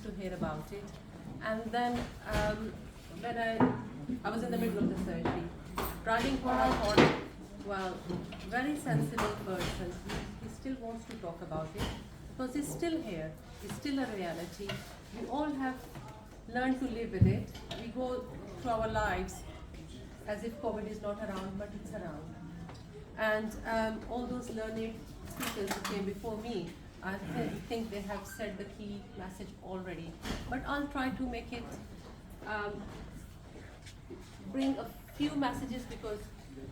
to hear about it. And then when I was in the middle of the surgery, driving home, I thought, well, very sensible person. He still wants to talk about it because it's still here. It's still a reality. We all have learned to live with it. We go through our lives as if COVID is not around, but it's around. And all those learned speakers who came before me, I think they have said the key message already. But I'll try to make it bring a few messages because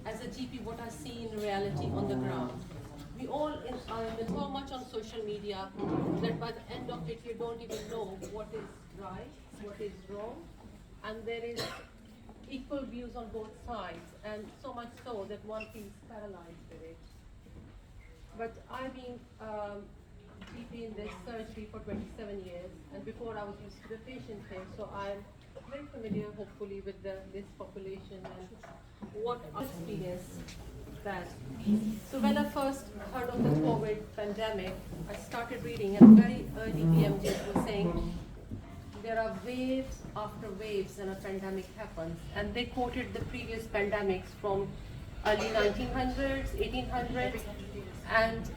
as a GP, what I see in reality on the ground. We all are in so much on social media that by the end of it, you don't even know what is right, what is wrong, and there is equal views on both sides, and so much so that one feels paralyzed with it. But I've been GP in this surgery for 27 years, and before I was used to the patient care, so I'm very familiar, hopefully, with this population and what I experienced that. So when I first heard of the COVID pandemic, I started reading, and very early PMJs were saying there are waves after waves and a pandemic happens. And they quoted the previous pandemics from early 1900s, 1800s, and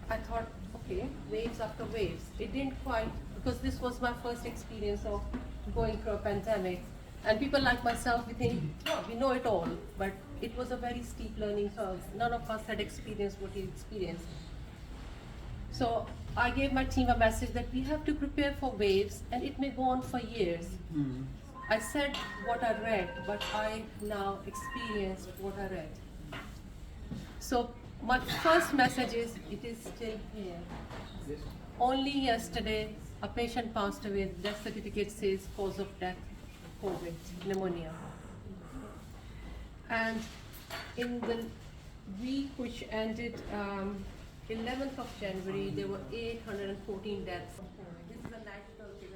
I thought, okay, waves after waves. It didn't quite, because this was my first experience of going through a pandemic. And people like myself, we think, oh, we know it all, but it was a very steep learning curve. None of us had experienced what he experienced. So I gave my team a message that we have to prepare for waves, and it may go on for years. I said what I read, but I now experienced what I read. So my first message is, it is still here. Yes. Only yesterday, a patient passed away. The death certificate says cause of death, COVID, pneumonia. And in the week which ended 11th of January, there were 814 deaths from COVID. This is a national figure.